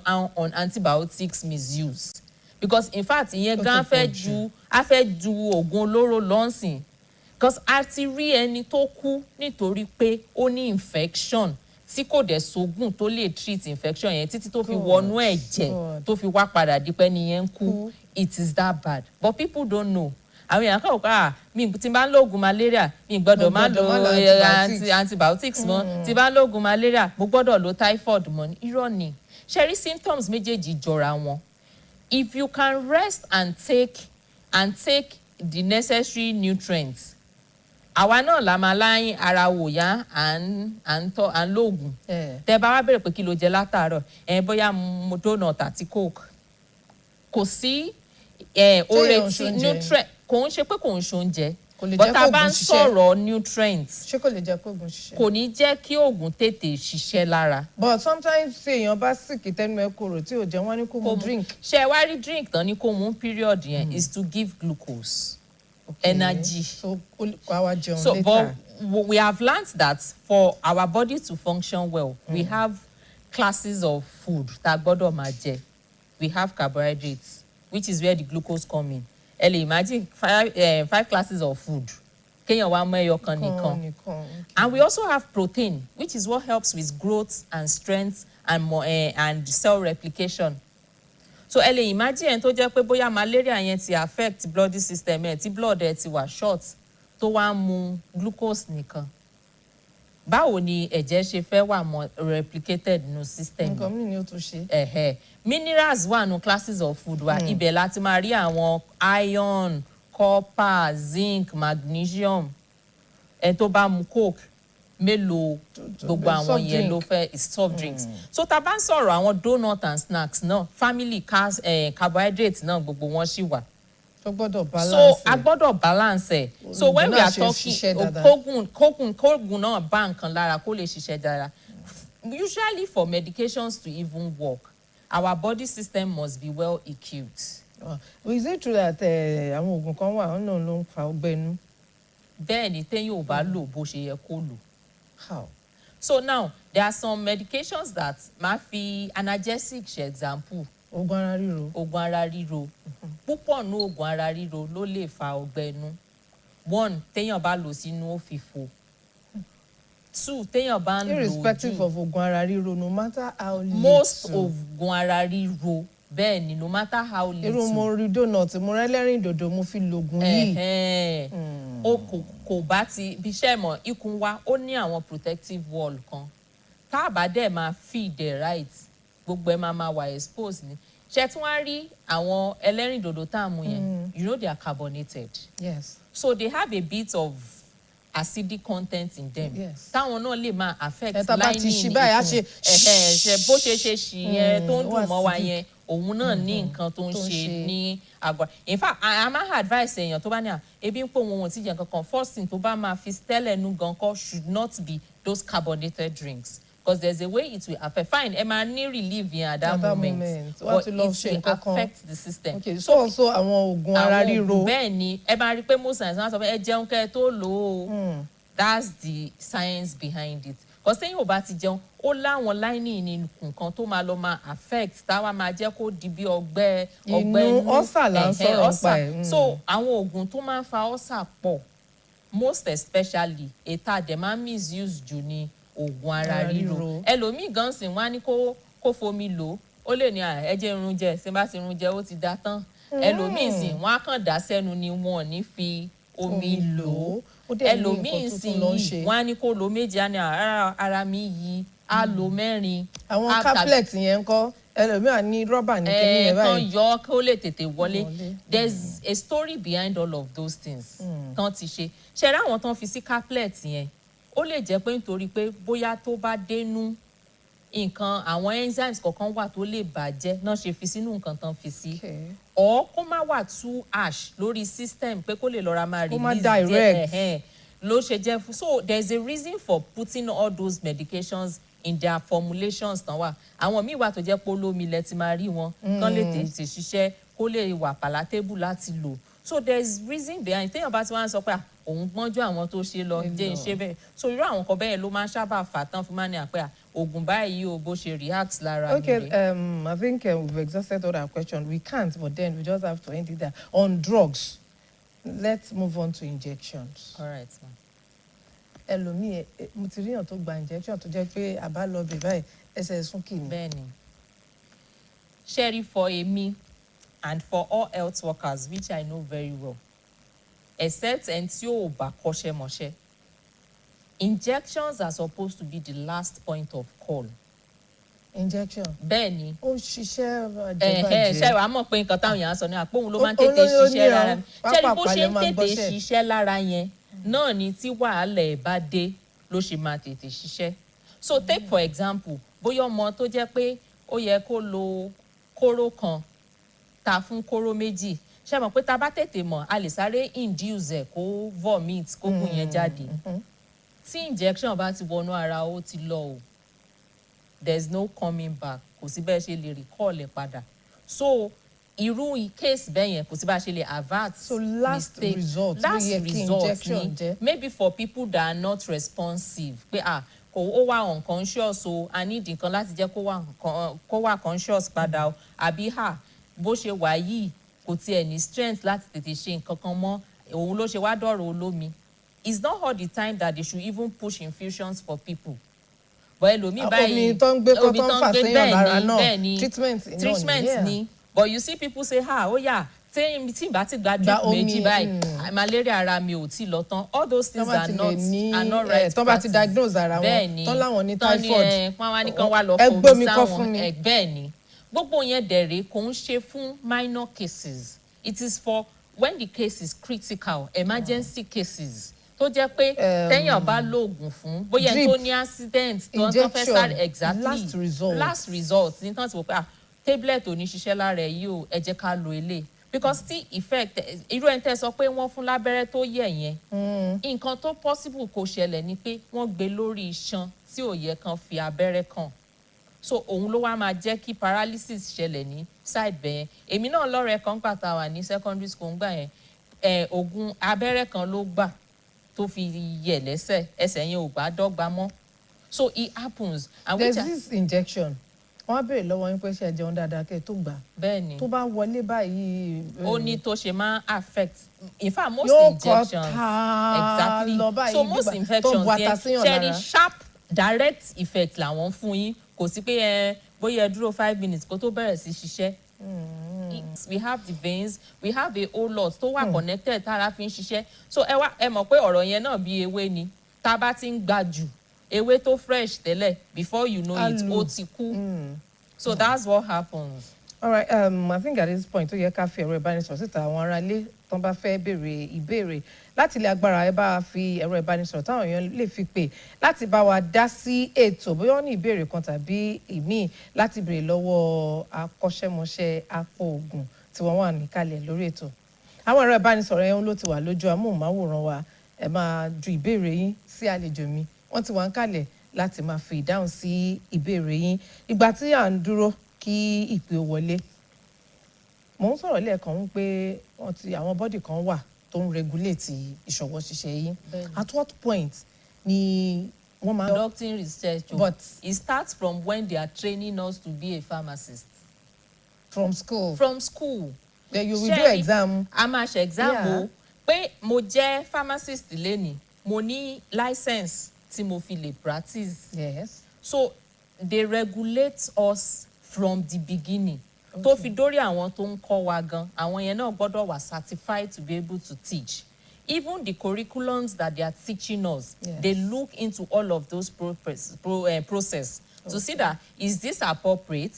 antibiotics misuse because in fact ìyẹn gan fẹ́ ju oògùn olóró lọ́nsìn because a ti rí ẹni tó kú nítorí pé ó ní infection tí kò dẹ̀ sógùn tó lè treat infection yẹn títí tó fi wọnú ẹ̀jẹ̀ tó fi wá padà dípẹ́ nìyẹn ń kú it is that bad but people don't know àwọn èèyàn kàn ká mi tí n bá ń lo oògùn malaria mi gbọ́dọ̀ má lo antibiotics mọ́ tí n bá ń lo oògùn malaria mo gbọ́dọ̀ lo typhoid mọ́ irọ́ ni ṣe rí symptoms méjèèjì jọra wọn if you can rest and take the necessary nutrients àwa náà la máa láyìn ara wò yá à ń lóògùn tẹ bá wá bẹ̀rẹ̀ pé kí ló jẹ látàárọ̀ bóyá mo donut àti coke kò sí oore tí nutrient kò ń ṣe pé kò ń ṣoúnjẹ but tá a bá ń sọ̀rọ̀ nutrients ṣé kò lè jẹ́ kó oògùn ṣiṣẹ́ kò ní jẹ́ kí oògùn tètè ṣiṣẹ́ lára. but sometimes tí èèyàn bá sick tẹnu ẹ korò tí ò jẹ́ wọ́n ní kó mu drink. ṣé wá rí drink tán ní kó mu period yẹn is to give glucose energy. so our jẹun so later. but we have learnt that for our body to function well we have classes of food tá a gbọ́dọ̀ máa jẹ we have carbohydrates which is where the glucose come in. Imagine 5 classes of food. Kéèyàn wá mọ ẹyọ kan nìkan. And we also have protein, which is what helps with growth and strength and cell replication. So imagine ẹni tó jẹ́ pé bóyá malaria yẹn ti affect blood system ẹ̀ tí blood ẹ̀ ti wà short tó wá mu glucose nìkan. Báwo ni ẹ̀jẹ̀ ṣe fẹ́ wà mọ́ replicated nínú system? Nǹkan mi ni ó tún ṣe. Minerals wà nínú classes of food wa ibẹ̀ láti máa rí àwọn iron, copper, zinc, magnesium. Ẹ tó bá mu coke mélòó gbogbo àwọn yẹn ló fẹ́ is soft drinks. So tá bá ń sọ̀rọ̀ àwọn donut and snacks náà family carbohydrates náà gbogbo wọn ṣì wà. So a gbọ́dọ̀ balance ẹ̀. So when we are talking kógùn náà bá nǹkan lára kó lè ṣiṣẹ́ dára. Usually for medications to even work our body system must be well equipped. Is it true that àwọn oògùn kan wà ọ̀nà ló ń fa ọgbẹ́ inú? Bẹ́ẹ̀ ni téyàn ò bá lò bó ṣe yẹ kó lò. How? So now there are some medications that máa fi analgesic ṣe example. Oògùn ara ríro. Oògùn ara ríro. Púpọ̀ nú oògùn ara ríro ló lè fa ọgbẹ́ inú. 1 téyàn bá lò sínú ó fi fò. 2 téyàn bá ń lò jù. Irrespective of oògùn ara ríro no matter how little. Most oògùn ara ríro bẹ́ẹ̀ ni no matter how little. Irú mo rí donut mo rẹ́lẹ́rìn dòdò mo fi lògùn yìí. Ó kò bá ti bí iṣẹ́ mọ̀ ikùn wa ó ní àwọn protective wall kan. Tá a bá dẹ̀ máa feed the right gbogbo ẹ̀ máa wà exposed ni. Ṣé tí wọ́n rí àwọn ẹlẹ́rìn dòdò tá a mú yẹn you know they are carbonated. Yes. So they have a bit of acidic content in them. Yes. Táwọn náà lè máa affect lining ní ikùn. Ṣe bó ṣe ṣì yẹn tó ń dùn mọ́ wa yẹn òun náà ní nǹkan tó ń ṣe ní àgọ́. In fact I máa advise èèyàn tó bá ní ebi ń pò wọn ò tí jẹ nǹkan kan first thing tó bá máa fi tẹ́lẹ̀ nu gan kọ́ should not be those carbonated drinks. Because there's a way it will affect. Fine, ẹ máa ní relief yẹn at that moment. But it will affect the system. Okay, so also àwọn oògùn ara ríro. Bẹ́ẹ̀ ni ẹ máa rí pé most times wọ́n sọ pé ẹ jẹun kẹ́ ẹ tó lò ó. That's the science behind it. Because téyàn ò bá ti jẹun ó láwọn lining ní nǹkan tó máa lọ máa affect táwa máa jẹ́ kó di bí ọgbẹ́ inú. Ọ̀sà là ń sọ̀rọ̀ nípa ẹ̀. So àwọn oògùn tó máa ń fa ọ̀sà pọ̀ most especially ètà dẹ̀ máa misuse jù ní oògùn ara ríro ẹlòmíì gan sìn wọ́n á ní kó fomi lò ó lè ní ẹ jẹ́ irun jẹ ṣé bá ti irun jẹ ó ti dá tán ẹlòmíì sìn wọ́n á kàn dá sẹ́nu ni wọn ò ní fi omi lò ó ẹlòmíì sìn yìí wọ́n á ní kó lo méjì á ní ara mi yìí á lo mẹ́rin. àwọn caplet yẹn ń kọ́ ẹlòmíràn ní rọ́bà ní kíní yẹn báyìí. kan yọ kó lè tètè wọlé there's a story behind all of those things tán ti ṣe ṣe rí àwọn tán fi sí caplet yẹn ó lè jẹ́ pé nítorí pé bóyá tó bá dénú nǹkan àwọn enzymes kọ̀ọ̀kan wà tó lè bàjẹ́ náà ṣe fi sínú nǹkan tán fi sí or kó má wà too harsh lórí system pé kó lè lọ́ra máa release díẹ̀ ló ṣe jẹ́ fún so there's a reason for putting all those medications in their formulations tán wà àwọn míì wà tó jẹ́ pé olómi ilẹ̀ ti máa rí wọn kán lè tètè ṣiṣẹ́ kó lè wà palatable láti lò so there's reason behind téèyàn bá ti wá ń sọ pé òun gbọ́njú àwọn tó ṣe lọ jẹ́ ìṣe bẹ́ẹ̀ so irú àwọn kan bẹ́ẹ̀ ló máa ń sábà fà tán fún máa ní àpẹ́ oògùn báyìí o bó ṣe react lára mi. Okay, I think we've exhausted all our questions. We can't, but then we just have to end it there. On drugs, let's move on to injections. All right, ma. Ẹlòmíì mo ti ríyàn tó gba injection tó jẹ́ pé àbá lọ bè báyìí ẹsẹ̀ sún kì ní. Bẹ́ẹ̀ni ṣẹ́rí for èmi and for all health workers which I know very well except ẹni tí ò bá kọ́ṣẹ́ mọṣẹ́ injections are supposed to be the last point of call. Injection. Bẹ́ẹ̀ni. Ó ń ṣiṣẹ́ àjẹbàjẹ́. Ṣé wàá mọ̀ pé nǹkan táwọn èèyàn sọ ni àpòhùn ló máa ń tètè ṣiṣẹ́ lára mi ṣẹ́rí bó ṣe ń tètè ṣiṣẹ́ lára yẹn náà ni tí wàhálà ẹ̀ bá dé ló ṣe máa tètè ṣiṣẹ́. So take for example bóyá ọmọ tó jẹ́ pé ó yẹ kó lo kóró kan ta fún kóró méjì ṣé mọ̀ pé tá bá tètè mọ̀ a lè sáré induce ẹ̀ kó vomit kó kún yẹn jáde tí injection bá ti wọnú ara ó ti lọ o there's no coming back kò sí bẹ́ẹ̀ ṣe lè recall ẹ̀ padà so irú case bẹ́ẹ̀ yẹn kò sí bá ṣe lè avert last mistake result ni maybe for people that are not responsive pé kò ó wà unconscious o I need nǹkan láti jẹ́ kó wà conscious padà o àbí bó ṣe wà yìí kò tiẹ̀ ní strength láti tètè ṣe nǹkan kan mọ́ òun ló ṣe wá dọ̀rọ̀ olómi it's not all the time that they should even push infusions for people but ẹlòmíì báyìí omi tó ń gbé kó tó ń fà séyàn lára náà treatment ni but you see people say ó yà tí n bá ti gba drip méjì báyìí malaria ara mi ò tí lọ tán all those things are not right tó bá ti diagnose ara wọn tó láwọn ní typhoid wọ́n wá ní kán wá lọ fomi sáwọn bẹ́ẹ̀ ni gbogbo yẹn dẹ̀rẹ̀ kò ń ṣe fún minor cases it is for when the case is critical emergency cases tó jẹ́ pé téèyàn bá lóògùn fún bóyá tó ní accident tó ń fẹ́ sáré exactly last result ní tán ti wò pé tablet ò ní ṣiṣẹ́ lára ẹ̀ yìí o ẹ jẹ́ ká lo eléyìí because tí effect irú ẹni tẹ́ sọ pé wọ́n fún lábẹ́rẹ́ tó yẹ̀ yẹn nǹkan tó possible kó ṣẹlẹ̀ ni pé wọ́n gbé lórí iṣan tí ò yẹ kan fi abẹ́rẹ́ kàn so òun ló wá máa jẹ́ kí paralysis ṣẹlẹ̀ ní side bẹ́ẹ̀ èmi náà lọ́rẹ̀ẹ́ kan gbà tá a wà ní secondary school ńgbà yẹn oògùn abẹ́rẹ́ kan ló gbà tó fi yẹ̀ lẹ́sẹ̀ ẹsẹ̀ yẹn ò bá dọ́gba mọ́ so it happens. And there's this injection wọ́n á béèrè lọ́wọ́ yín pé ṣe jẹun dáadáa kẹ́ ẹ tó gbà. bẹ́ẹ̀ni tó bá wọlé báyìí. ó ní tó ṣe máa affect in fact most injections exactly so most infections yẹn ṣẹ́ni sharp direct effect làwọn fún yín kò sí pé bóyá ẹ dúró 5 minutes kó tó bẹ̀rẹ̀ sí ṣiṣẹ́. We have the veins we have a whole lot tó wà connected tára fi ń ṣiṣẹ́ so ẹ mọ̀ pé ọ̀rọ̀ yẹn náà bí ewé ni tá a bá ti ń gbà jù ewé tó fresh tẹ́lẹ̀ before you know it ó ti kú so that's what happens. All right, I think at this point ó yẹ ká fi ẹ̀rọ ìbánisọ̀rọ̀ síta àwọn aráalé tó bá fẹ́ béèrè ìbéèrè láti ilé agbára ẹ bá fi ẹ̀rọ ìbánisọ̀rọ̀ táwọn èèyàn lè fi pè láti bá wa dá sí ètò bóyá wọ́n ní ìbéèrè kan tàbí ìmíì láti béèrè lọ́wọ́ akọ́ṣẹ́mọṣẹ́ apò ògùn tí wọ́n wà níkàlẹ̀ lórí ètò. Àwọn ẹ̀rọ ìbánisọ̀rọ̀ yẹn ló ti wà lójú amóhùnmáwòrán wa ẹ máa ju ìbéèrè yín sí àlejò mi wọ́n ti wà níkàlẹ̀ láti máa fi ìdáhùn sí ìbéèrè yín ìgbà tí à ń dúró kí ìpè wọlé mò ń sọ̀rọ̀ lẹ́ẹ̀kan wípé àwọn bọ́dì kan wà tó ń regulate ìṣọwọ́ ṣiṣẹ́ yín at what point ni wọ́n máa. Conducting research but it starts from when they are training us to be a pharmacist. From school. From school. Then you will do exam. A máa ṣe exam o pé mo jẹ́ pharmacist lénìí mo ní license tí mo fi lè practice. Yes. So they regulate us from the beginning. Tó fi dórí àwọn tó ń kọ́ wa gan, àwọn yẹn náà gbọ́dọ̀ wà certified to be able to teach. Even the curriculums that they are teaching us, yes, they look into all of those process to see that is this appropriate.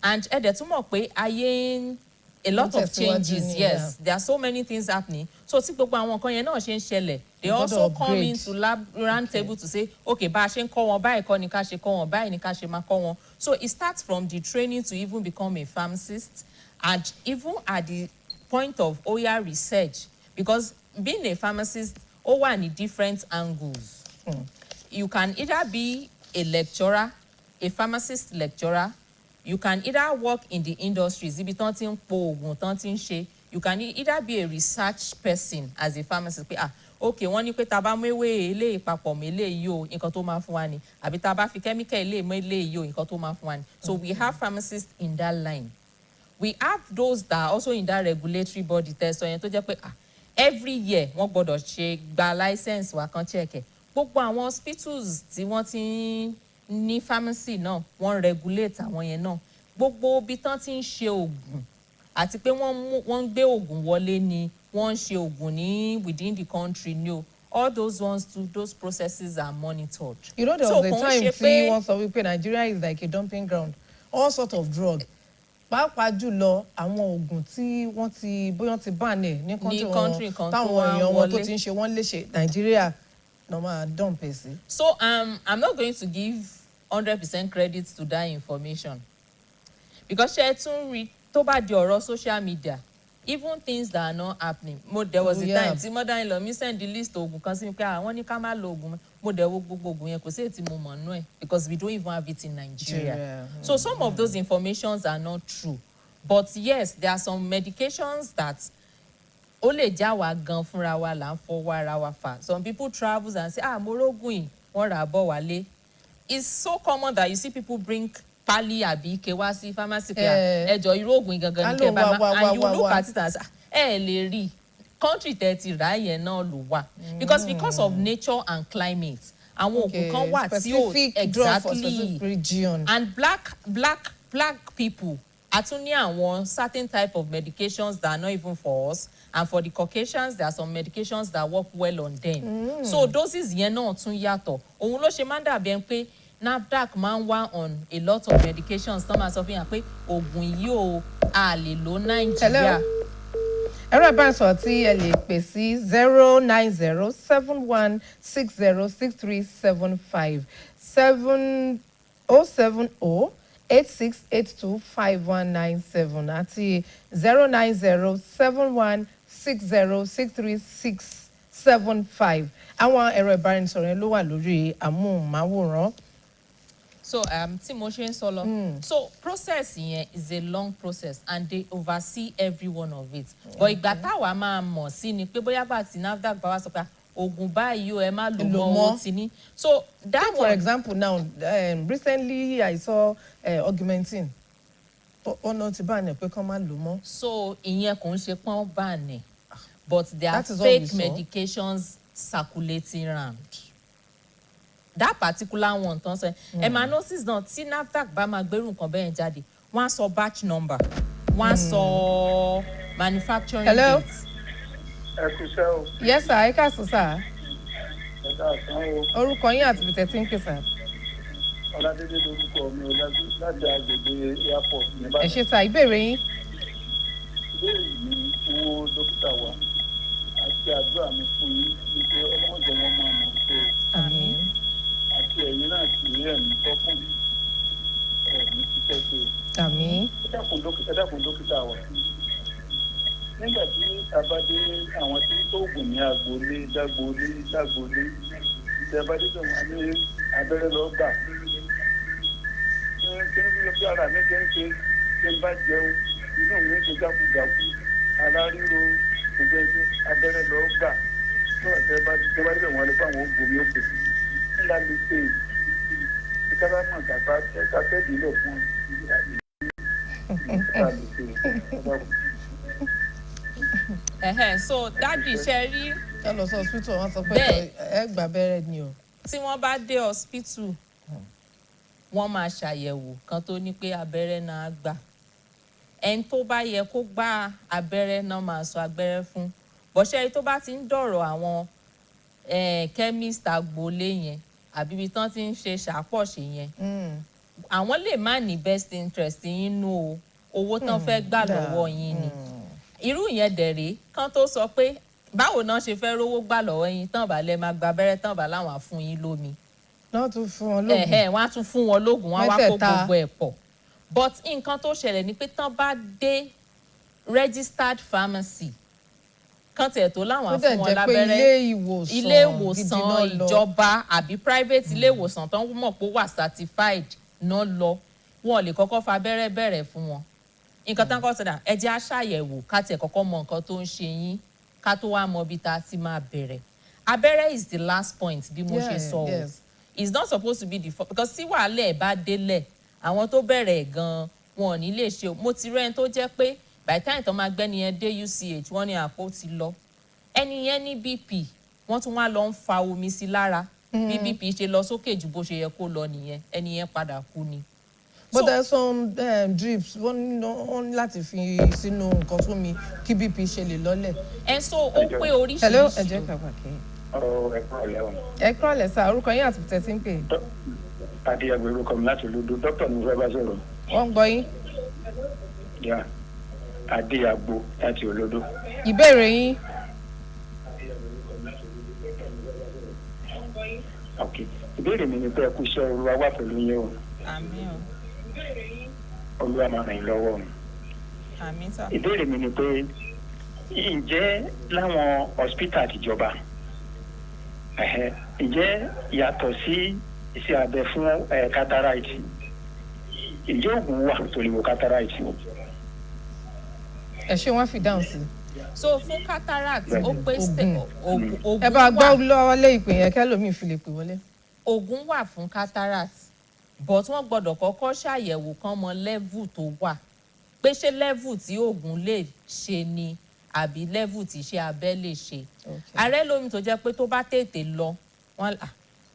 And ẹ̀dẹ̀ tún mọ̀ pé ayé a lot of changes, yes, there are so many things happening. So tí gbogbo àwọn nǹkan yẹn náà ṣe ń ṣẹlẹ̀, they also come into round table to say, okay, bá a ṣe ń kọ́ wọn báyìí kọ́ ni ká ṣe kọ́ wọn báyìí ni ká ṣe máa kọ́ wọn. So it starts from the training to even become a pharmacist, and even at the point of OYA research, because being a pharmacist, ó wà ní different angles. You can either be a lecturer, a pharmacist lecturer. You can either work in the industries, ibi tán ti ń po oògùn tán ti ń ṣe. You can either be a research person as a pharmacist. Pé okay, wọ́n ní pé tá bá mú ewé eléyìí papọ̀ mọ́ eléyìí o, nǹkan tó máa fún wa ni. Àbí tá bá fi chemical eléyìí mọ́ eléyìí o, nǹkan tó máa fún wa ni. So we have pharmacists in that line. We have those that are also in that regulatory body test. So yẹn tó jẹ́ pé every year wọ́n gbọ́dọ̀ ṣe gba license wa kan check ẹ̀. Gbogbo àwọn hospitals tí wọ́n ti ń ní pharmacy náà wọ́n regulate àwọn yẹn náà. Gbogbo ibi tán ti ń ṣe oògùn àti pé wọ́n ń gbé oògùn wọlé ni wọ́n ń ṣe oògùn ní within the country ni o. All those ones too, those processes are monitored. You know, there was a time tí wọ́n sọ wípé Nigeria is like a dumping ground, all sort of drug. Pàápàá jùlọ àwọn oògùn tí wọ́n ti bóyá ti ban ẹ̀ ní country kan táwọn èèyàn wọn tó ti ń ṣe wọ́n léṣe Nigeria normal dump ẹ̀ sí. So I'm not going to give 100% credit to that information, because ṣe tún rí tó bá di ọ̀rọ̀ social media, even things that are not happening. There was a time tí mother-in-law mi send the list oògùn kan sí mi pé wọ́n ní ká má lo oògùn mo dẹ̀ wo gbogbo oògùn yẹn kò sí èyí tí mo mọ̀ nú ẹ̀, because we don't even have it in Nigeria. So some of those informations are not true, but yes, there are some medications that ó lè já wa gan fúnra wa là ń fọwọ́ ara wa fà. Some people travel and say mo rógùn yìí wọ́n rà bọ̀ wálé. It's so common that you see people bring pali àbí ike wá sí pharmacy pé ẹjọ irú oògùn gangan ní kẹ́ bá máa, and you look at it as lè rí country tẹ́ ti rà yẹn náà ló wà, because of nature and climate àwọn oògùn kan wà tí ó exactly, and black people a tún ní àwọn certain type of medications that are not even for us, and for the Caucasians there are some medications that work well on them. So doses yẹn náà tún yàtọ̀. Òun ló ṣe máa ń dàbí ẹni pé NAFDAC máa ń wá on a lot of medications tó máa sọ fún yàn pé oògùn yìí o a lè lò Nàìjíríà. Ẹ̀rọ ìbánisọ̀rọ̀ tí ẹ lè pè sí 09071606375 07086825197 àti 09071606375. Àwọn ẹ̀rọ ìbánisọ̀rọ̀ yẹn ló wà lórí amóhùnmáwòrán. So tí mo ṣe ń sọ lọ, so process yẹn is a long process and they oversee every one of it. But ìgbà táwa máa mọ̀ sí ni pé bóyá bá ti NAFDAC bá wá sọ pé oògùn báyìí o ẹ má lò mọ́ owó ti ní. So that for example now, recently I saw Augmentin. Ọ̀nà ti bá ní pé kán má lò mọ́. So ìyẹn kò ń ṣe pọ́n bá ní, but there are fake medications circulating around. That particular one tán sọ hemonosis náà tí NAFDAC bá máa gbérù nǹkan bẹ́ẹ̀ jáde wọ́n á sọ batch number, wọ́n á sọ manufacturing date. Ẹ kú iṣẹ́ o. Yes sir, ẹ káàsán sir. Ẹ káàsán o. Orúkọ yín àti bìtẹ̀ tí ń pè sir. Ọládélé lórúkọ mi láti agbègbè airport ní Ìbàdàn. Ẹ ṣé sir, ìbéèrè yín. Ìbéèrè mi fún dókítà wa àti àdúrà mi fún yín ní pé ọlọ́mọdé wọn máa mọ̀ ṣe. Àmín. Àti ẹ̀yin náà kì í ẹ̀mí tọ́kùn ẹ̀mí ṣiṣẹ́ ṣe. Àmín. Ẹ dákun dókítà wa. Nígbà tí a bá dé àwọn tí tó oògùn ní agboolé dágboolé tí a bá dé tó wọn ní abẹ́rẹ́ lọ gbà. Kí ni bí ara mi ṣe ń ṣe ṣe ń bá jẹun inú mi ń ṣe jákujàku ara ríro gbogbo ẹgbẹ́ abẹ́rẹ́ lọ gbà. Tó àti ẹ bá dé wọn lè fáwọn oògùn mi ó pè sí. Ńlá lè ṣe ìkábà mọ̀ gàba ẹ̀ka ìdílé fún ìdílé. So dádì ṣe rí. ẹ lọ sí hospital wọn sọ pé ẹ gbà abẹ́rẹ́ ni o. tí wọ́n bá dé hospital wọ́n máa ṣàyẹ̀wò kan tó ní pé abẹ́rẹ́ náà gbà ẹni tó bá yẹ kó gba abẹ́rẹ́ náà máa sọ abẹ́rẹ́ fún bọ́sẹ̀ tó bá ti ń dọ̀rọ̀ àwọn chemist agboolé yẹn àbí ibi tán ti ń ṣe ṣàpọ̀ṣe yẹn àwọn lè má ní best interest yín nú owó tán fẹ́ gbà lọ́wọ́ yín ni irú yẹn dẹ̀rẹ́ kán tó sọ pé báwo náà ṣe fẹ́ rówó gbà lọ́wọ́ yín tán bá lẹ́ máa gba abẹ́rẹ́ tán bá láwọn á fún yín lómi. wọ́n tún fún wọn lóògùn. wọ́n á tún fún wọn lóògùn wọ́n á wá kó gbogbo ẹ̀ pọ̀ but nǹkan tó ṣẹlẹ̀ ni pé tán bá dé registered pharmacy kan tẹ̀ tó láwọn fún wọn lábẹ́rẹ́ ilé ìwòsàn ìjọba àbí private ilé ìwòsàn tán mọ̀ pé ó wà certified náà lọ wọn lè kọ́kọ́ fa abẹ́rẹ́ bẹ̀rẹ̀ fún wọn nǹkan tán kọ́ sọ̀dà ẹ jẹ́ á ṣàyẹ̀wò ká tiẹ̀ kọ́kọ́ mọ nǹkan tó ń ṣe yín ká tó wá mọ ibi tá a ti máa bẹ̀rẹ̀ abẹ́rẹ́ is the last point bí mo ṣe sọ o it's not supposed to be the first because tí wàhálà ẹ̀ bá délẹ̀ àwọn tó bẹ̀rẹ̀ gan-an wọn ò ní lè ṣe o mo ti rẹ́ni tó jẹ́ pé by the time tó máa gbẹ́ni yẹn dé UCH wọ́n ní àpò ti lọ ẹni yẹn ní BP wọ́n tún wá lọ ń fa omi sí lára bí BP ṣe lọ sókè ju bó ṣe yẹ kó lọ nìyẹn ẹni yẹn padà kú ni. but there are some drips wọ́n láti fi sínú nǹkan fún mi kí BP ṣe lè lọ́lẹ̀. ẹ so ó pé oríṣiríṣi. hello ẹ jẹ́ ká pàkẹ́. ẹ kúrọ̀lẹ́ sá orúkọ yín àti tẹ̀sí ń pè. adéyàgbé orúkọ mi láti olódò dókítà ní fẹ́ bá sọ̀rọ̀. wọ́n ń gbọ́ yín. adéyàgbó láti olódò. ìbéèrè yín. ìbéèrè mi ni pé ẹ kú iṣẹ́ olúwa wà pẹ̀lú yín o. àmín o. olúwa máa ràn yín lọ́wọ́ o. àmín sà. ìbéèrè mi ni pé ǹjẹ́ láwọn hospital àtijọba ǹjẹ́ yàtọ̀ sí iṣẹ́ abẹ fún cataract ǹjẹ́ oògùn wà tó lè wo cataract. ẹ ṣé wọ́n fi dáhùn sí. so fún cataract ó pé oògùn ẹ bá gbọ́ lọ́wọ́ lé ìpè yẹn kẹ́lòmíì fi lè pè wọlé. oògùn wà fún cataract but wọ́n gbọ́dọ̀ kọ́kọ́ ṣàyẹ̀wò kán mọ level tó wà pé ṣé level tí oògùn lè ṣe ni àbí level tí iṣẹ́ abẹ lè ṣe. ààrẹ lómi tó jẹ́ pé tó bá tètè lọ wọ́n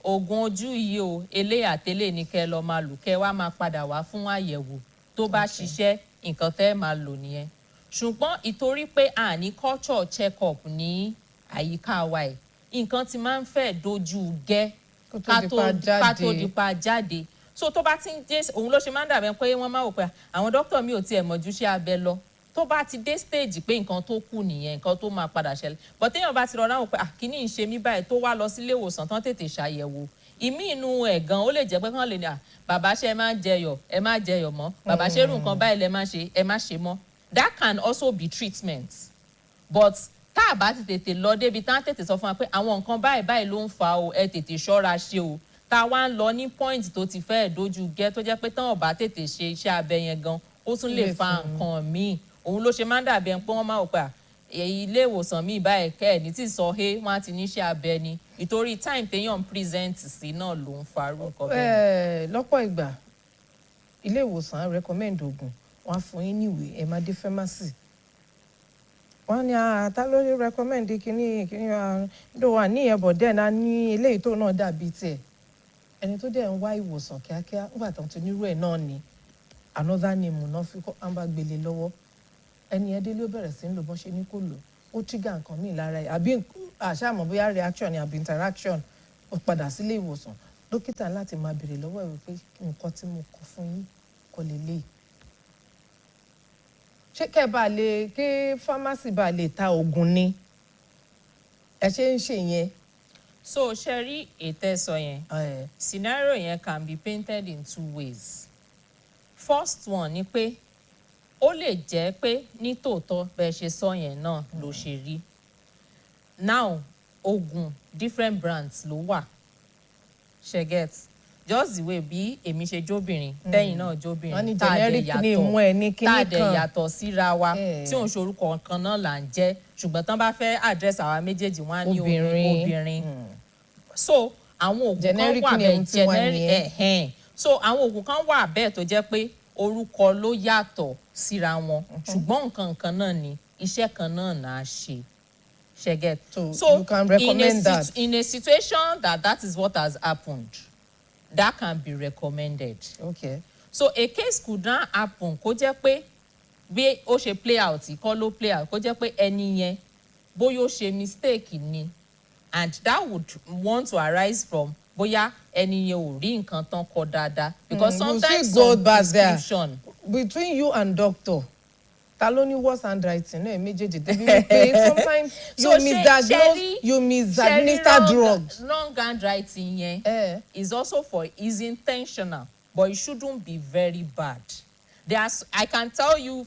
oògùn ojú yìí o eléyàtẹ́lẹ̀ ní kẹ́ lọ máa lò kẹ́ wá máa padà wá fún àyẹ̀wò tó bá ṣiṣẹ́ nǹkan tẹ́ máa lò nìyẹn. ṣùgbọ́n ìtorí pé a ní culture check up ní àyíká wa ẹ̀ nǹkan ti máa ń fẹ́ dojú gẹ́ ká tó dípa jáde so tó bá ti ń dé òun ló ṣe máa ń dàbẹ̀ pé wọ́n máa wò pé àwọn dókítà mi ò tiẹ̀ mọ̀jú ṣe abẹ lọ tó bá ti dé stage pé nǹkan tó kù nìyẹn nǹkan tó máa padà ṣẹlẹ̀ but téèyàn bá ti rọra wò pé kíní ń ṣe mí báyìí tó wá lọ sílé ìwòsàn tán tètè ṣàyẹ̀wò ìmí inú ẹ̀ gan ó lè jẹ́ pé kán lè ní bàbá ṣe ẹ má jẹyọ̀ mọ́ bàbá ṣe irú nǹkan báyìí lẹ má ṣe ẹ má ṣe mọ́ that can also be treatment but tá a bá ti tètè lọ débi tá a tètè sọ fún wa pé àwọn nǹkan báyìí ló ń fa o ẹ tètè ṣọ́ra ṣe o tá a wá ń lọ ní point tó ti fẹ́ dojú gẹ́ tó jẹ́ pé tán ò bá tètè ṣe iṣẹ́ abẹ yẹn gan ó tún lè fa nǹkan míì òun ló ṣe máa ń dàbí ẹni pé wọ́n máa wò pé ilé ìwòsàn míì báyìí kẹ́ ẹ̀ ní tí sọ wọ́n á ti níṣẹ́ abẹ ni ìtorí time téèyàn present sí náà ló ń farú nǹkan bẹ́ẹ̀. lọ́pọ̀ ìgbà ilé ìwòsàn recommend oògùn wọ́n á fún yín níwèé ẹ máa dé pharmacy wọ́n ní ta ló recommend kíní ló wà ní ẹ̀bọ̀ dẹ́ẹ̀ náà ní eléyìí tó náà dàbí tiẹ̀ ẹni tó dẹ̀ ń wá ìwòsàn kíákíá nígbà tó ń ti nírú ẹ̀ náà ni another name náà fi kọ́ àǹbá gbélé lọ́wọ́ ẹni ẹ délé ó bẹ̀rẹ̀ sí ń lò bọ́n ṣe ní kò lò ó trigger nǹkan míì lára ẹ̀ àbí àṣàmọ̀ bóyá reaction ni àbí interaction ó padà sílé ìwòsàn dókítà láti máa béèrè lọ́wọ́ ẹ̀ wípé nǹkan tí mo kọ fún yín kò lè lè ṣé kẹ́ bá lè kí pharmacy bá lè ta oògùn ni ẹ ṣe ń ṣe yẹn. so ṣe rí ètò ẹ̀sọ́ yẹn scenario yẹn can be painted in two ways. First one ni pé ó lè jẹ́ pé ní tòótọ́ bẹ́ẹ̀ ṣe sọ yẹn náà ló ṣe rí. Now oògùn different brands ló wà ṣe get just the way bí èmi ṣe jóbìnrin tẹ́yìn náà jóbìnrin tá a dẹ̀ yàtọ̀ síra wa tí òun ṣorúkọ kan náà là ń jẹ́ ṣùgbọ́n tán bá fẹ́ address àwa méjèèjì wọ́n á ní obìnrin. So àwọn oògùn kan wà bẹ́ẹ̀ generic so àwọn oògùn kan wà bẹ́ẹ̀ tó jẹ́ pé orúkọ ló yàtọ̀ síra wọn ṣùgbọ́n nǹkan náà ni iṣẹ́ kan náà náà ṣe. She get. So you can recommend that in a situation that is what has happened, that can be recommended. Okay. So a case could not happen kó jẹ́ pé bí ó ṣe play out kọ́ ló play out kó jẹ́ pé ẹni yẹn bóyá ó ṣe mistake ni, and that would want to arise from bóyá ẹni yẹn ò rí nǹkan tán kọ dáadáa, because sometimes some prescription between you and doctor ta ló ní worse handwriting náà méjèèjì débi wípé sometimes you misadiminister drugs. Wrong handwriting yẹn is also for is intentional, but it shouldn't be very bad. I can tell you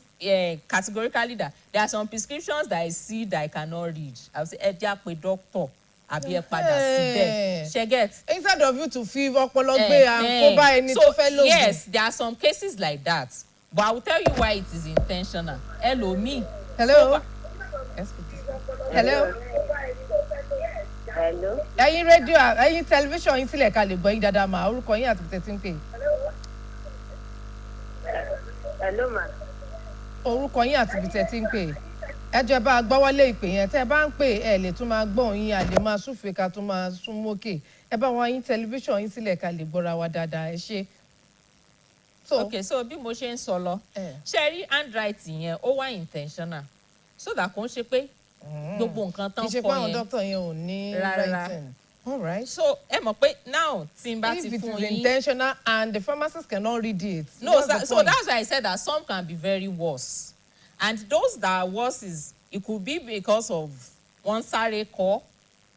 categorically that there are some prescriptions that I see that I cannot read. I will say ẹ jẹ́ àpè doctor àbí ẹ padà síbẹ̀. She get. Instead of you to feel ọpọlọ gbé kó bá ẹni tó fẹ́ lóògùn. Yes, there are some cases like that, but I will tell you why it is intentional. Hello, me. Hello. Hello. Hello. Ẹ̀yin rédíò ẹ̀yin tẹlifíṣàn yín sílẹ̀ ká lè gbọ́ yín dáadáa mà orúkọ yín àti tẹ̀sí ń pè. Hello ma. Orúkọ yín àti tẹ̀sí ń pè. Ẹ jọ̀ọ́ bá gbọ́wọ́lé ìpè yẹn tẹ́ ẹ bá ń pè ẹ lè tún máa gbọ́ yín a lè máa súfèé ká tún máa sún mókè. Ẹ bá wọn yín tẹlifíṣàn yín sílẹ̀ ká lè gbọ́ra wa dáadáa ẹ ṣé. Okay, so bí mo ṣe ń sọ lọ ṣe rí handwriting yẹn ó wá intentional so that kò ń ṣe pé gbogbo nǹkan tán kọ yẹn kì í ṣe pé àwọn doctor yẹn ò ní writing. All right. So ẹ mọ̀ pé now tí n bá ti fún yín. If it is intentional and the pharmacist cannot read it. No, so that's why I said that some can be very worse, and those that are worse is it could be because of one sáré kọ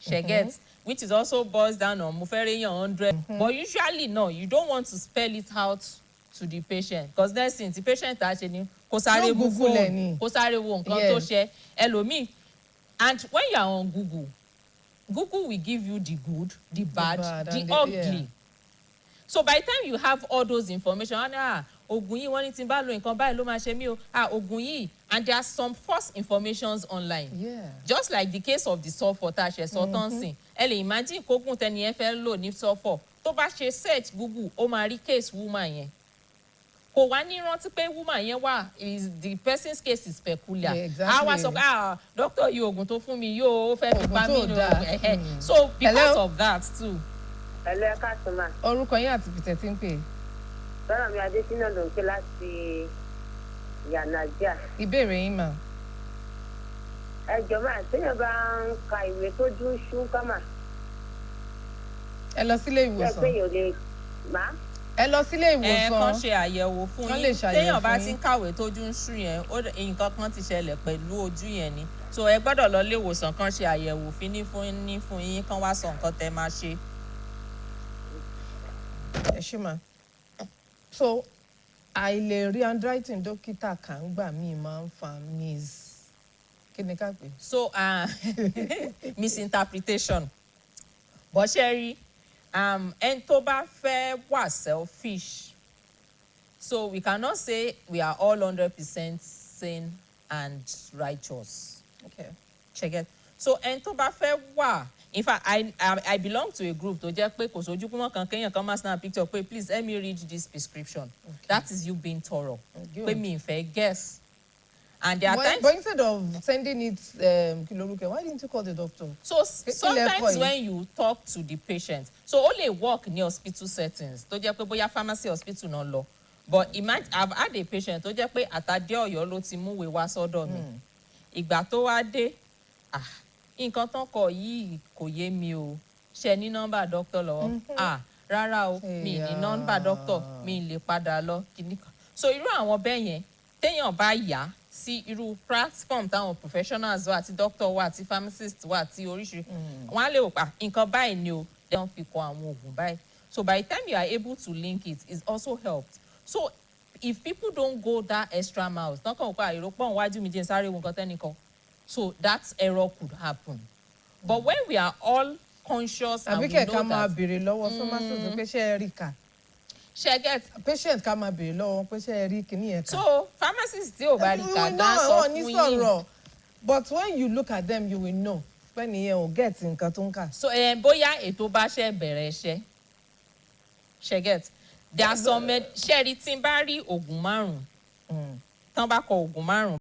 she get, which is also boils down on mo fẹ́ réyàn 100, but usually no, you don't want to spell it out to the patient, because next thing the patient á ṣe ni kó sáré mú phone kó sáré wo nǹkan tó ṣe ẹlòmíì, and when you are on Google will give you the good, the bad, the ugly. Yeah. So by the time you have all those information, oògùn yìí wọ́n ní tí n bá lo nǹkan báyìí ló máa ṣe mí o, oògùn yìí, and there are some false informations online. Yeah. Just like the case of the sulfur tá a ṣe sọ tán sìn. Ẹ lè imagine kógùn tẹni ẹ fẹ́ lò ní sulfur tó bá ṣe search Google ó máa rí case woman yẹn. Kò wá ní rántí pé woman yẹn wà is the person's case is peculiar. Yeah, exactly. Àwa sọ pé doctor yìí oògùn tó fún mi yóò ó fẹ́ fi pa mí lò. So because of that too. Hello, ẹ káàsán ma. Orúkọ yín àti bìtẹ̀ tí ń pè. Sọ́nà mi Adésínà ló ń pè láti Yànàjà. Ìbéèrè yín mà. Ẹ jọ̀ọ́ mà, téèyàn bá ń ka ìwé tó dún ṣú ká mà. Ẹ lọ sílé ìwòsàn. Ẹ pé yóò lè má. Ẹ lọ sílé ìwòsàn. Kàn ṣe àyẹ̀wò fún yín. Téèyàn bá ti ń kàwé tójú ń ṣú yẹn, nǹkan kan ti ṣẹlẹ̀ pẹ̀lú ojú yẹn ni. So ẹ gbọ́dọ̀ lọ ilé ìwòsàn kan ṣe àyẹ̀wò fún yín kán wá sọ nǹkan tẹ́ máa ṣe. Ẹ ṣé mà. So àìlèrí handwriting dókítà kan gbà mí máa ń fa kí ni ká pè? So misinterpretation. But ṣe rí ẹni tó bá fẹ́ wà selfish, so we cannot say we are all 100% sane and righteous. Okay. Check it. So ẹni tó bá fẹ́ wà, in fact I belong to a group tó jẹ́ pé kò sójú kúmọ̀ kan kéèyàn kan máa snap picture pé please let me read this prescription. Okay. That is you being thorough. Pé mi ìfẹ́ guess. And there are times. But instead of sending it why didn't you call the doctor? So sometimes when you talk to the patient, so ó lè work ní hospital settings tó jẹ́ pé bóyá pharmacy hospital náà lọ, but imagine I've had a patient tó jẹ́ pé àtàdé Ọ̀yọ́ ló ti múwèé wá sọ́dọ̀ mi. Ìgbà tó wá dé nǹkan tán kọ yìí kò yé mi o, ṣe ní nọ́mbà doctor lọ́wọ́ rárá o mi ní nọ́mbà doctor mi lè padà lọ kìnnìkan. So irú àwọn bẹ́ẹ̀ yẹn téèyàn bá yá sí irú platform táwọn professionals wà àti doctor wà àti pharmacist wà àti oríṣiríṣi wọn á lè wò pa nǹkan báyìí ni o then fi kọ àwọn oògùn báyìí. So by the time you are able to link it also helped. So if people don't go that extra miles tán kàn wọ́n àìrò pọ̀ wájú mi jẹ́ sáré wo nǹkan tẹ́nìkan, so that error could happen. But when we are all conscious and we know that. Àbíkẹ́ ká máa béèrè lọ́wọ́ pharmacist pé ṣé ẹ rí kà. Ṣé get. Patient ká máa béèrè lọ́wọ́ pé ṣé ẹ rí kíní yẹn kà. So pharmacist tí ò bá rí kà dá sọ fún yín. But when you look at them you will know pé nìyẹn ò get nǹkan tó ń kà. So bóyá ètò bá ṣe bẹ̀rẹ̀ iṣẹ́. Ṣé get. There are some ṣẹ́ẹ̀rí tí ń bá rí oògùn 5 tán bá kọ oògùn 5